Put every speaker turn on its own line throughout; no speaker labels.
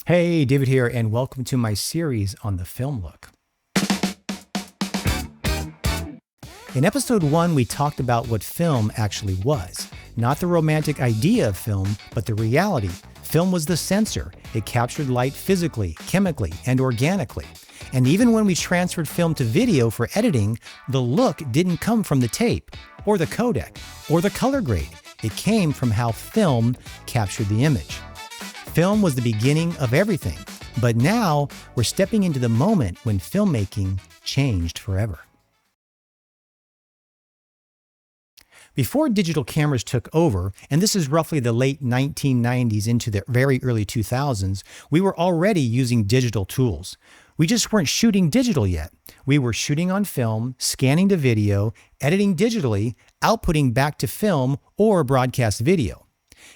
Hey, David here, and welcome to my series on the film look. In episode 1, we talked about what film actually was. Not the romantic idea of film, but the reality. Film was the sensor. It captured light physically, chemically, and organically. And even when we transferred film to video for editing, the look didn't come from the tape, or the codec, or the color grade. It came from how film captured the image. Film was the beginning of everything, but now we're stepping into the moment when filmmaking changed forever. Before digital cameras took over, and this is roughly the late 1990s into the very early 2000s, we were already using digital tools. We just weren't shooting digital yet. We were shooting on film, scanning to video, editing digitally, outputting back to film or broadcast video.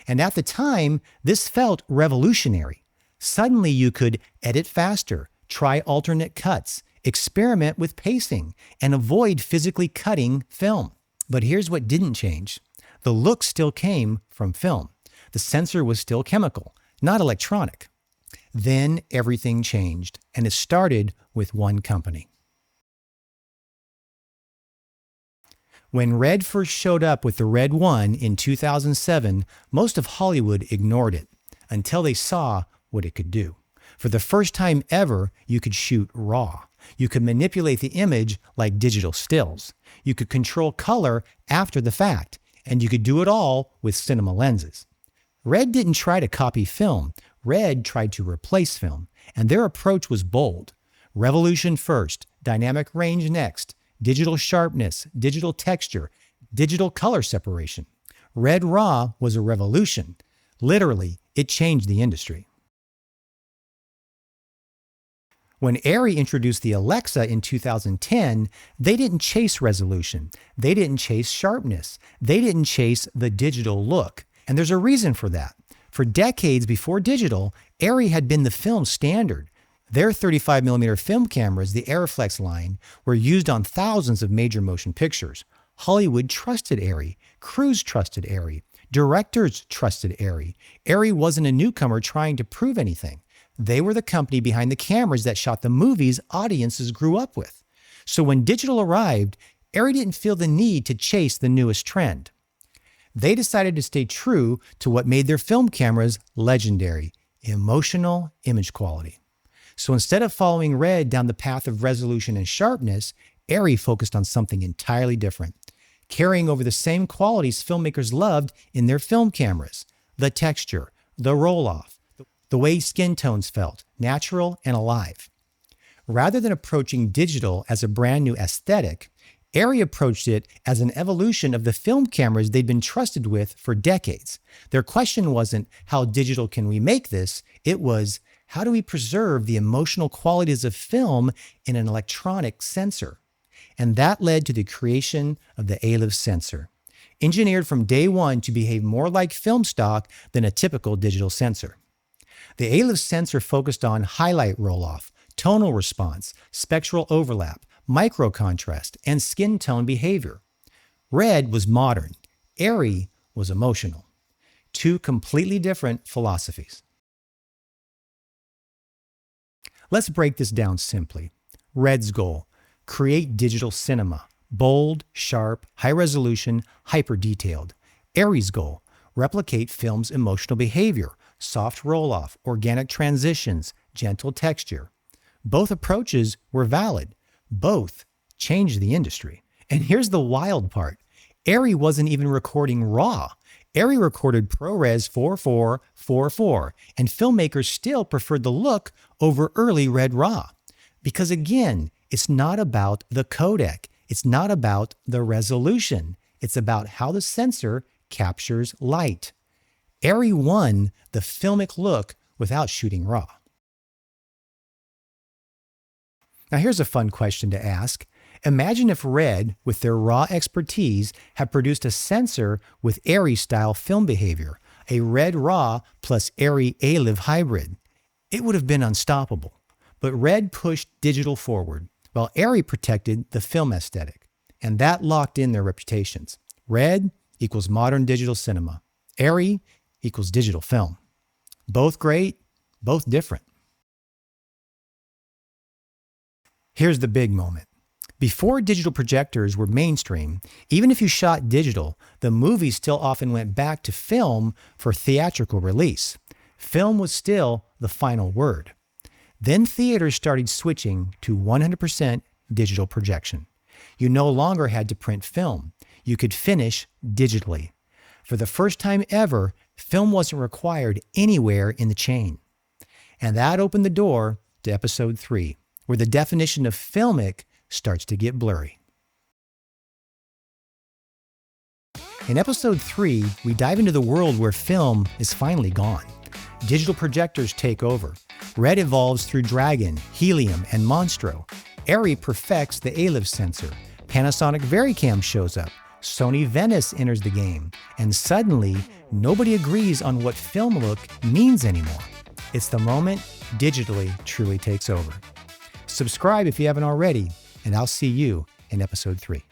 And at the time, this felt revolutionary. Suddenly you could edit faster, try alternate cuts, experiment with pacing, and avoid physically cutting film. But here's what didn't change. The look still came from film. The sensor was still chemical, not electronic. Then everything changed, and it started with one company. When Red first showed up with the Red 1 in 2007, most of Hollywood ignored it until they saw what it could do. For the first time ever, you could shoot raw. You could manipulate the image like digital stills. You could control color after the fact, and you could do it all with cinema lenses. Red didn't try to copy film. Red tried to replace film, and their approach was bold. Revolution first, dynamic range next, digital sharpness, digital texture, digital color separation. Red Raw was a revolution. Literally, it changed the industry. When ARRI introduced the Alexa in 2010, they didn't chase resolution. They didn't chase sharpness. They didn't chase the digital look. And there's a reason for that. For decades before digital, ARRI had been the film standard. Their 35mm film cameras, the ARRIFlex line, were used on thousands of major motion pictures. Hollywood trusted ARRI. Crews trusted ARRI. Directors trusted ARRI. ARRI wasn't a newcomer trying to prove anything. They were the company behind the cameras that shot the movies audiences grew up with. So when digital arrived, ARRI didn't feel the need to chase the newest trend. They decided to stay true to what made their film cameras legendary: emotional image quality. So instead of following Red down the path of resolution and sharpness, ARRI focused on something entirely different, carrying over the same qualities filmmakers loved in their film cameras: the texture, the roll-off, the way skin tones felt, natural and alive. Rather than approaching digital as a brand new aesthetic, ARRI approached it as an evolution of the film cameras they'd been trusted with for decades. Their question wasn't, how digital can we make this? It was, how do we preserve the emotional qualities of film in an electronic sensor? And that led to the creation of the ALEV sensor, engineered from day one to behave more like film stock than a typical digital sensor. The ALEV sensor focused on highlight roll-off, tonal response, spectral overlap, micro contrast, and skin tone behavior. Red was modern. ARRI was emotional. Two completely different philosophies. Let's break this down simply. Red's goal: create digital cinema. Bold, sharp, high resolution, hyper detailed. ARRI's goal: replicate film's emotional behavior. Soft roll-off, organic transitions, gentle texture. Both approaches were valid. Both changed the industry. And here's the wild part. ARRI wasn't even recording RAW. ARRI recorded ProRes 4444, and filmmakers still preferred the look over early Red RAW. Because again, it's not about the codec. It's not about the resolution. It's about how the sensor captures light. ARRI won the filmic look without shooting RAW. Now here's a fun question to ask. Imagine if Red, with their RAW expertise, had produced a sensor with ARRI-style film behavior, a Red RAW plus ARRI ALEV hybrid. It would have been unstoppable. But Red pushed digital forward, while ARRI protected the film aesthetic. And that locked in their reputations. Red equals modern digital cinema. ARRI equals digital film. Both great, both different. Here's the big moment. Before digital projectors were mainstream, even if you shot digital, the movie still often went back to film for theatrical release. Film was still the final word. Then theaters started switching to 100% digital projection. You no longer had to print film. You could finish digitally. For the first time ever, film wasn't required anywhere in the chain. And that opened the door to episode 3, where the definition of filmic starts to get blurry. In episode 3, we dive into the world where film is finally gone. Digital projectors take over. Red evolves through Dragon, Helium, and Monstro. ARRI perfects the ALEV sensor. Panasonic Varicam shows up. Sony Venice enters the game. And suddenly, nobody agrees on what film look means anymore. It's the moment digitally truly takes over. Subscribe if you haven't already, and I'll see you in episode 3.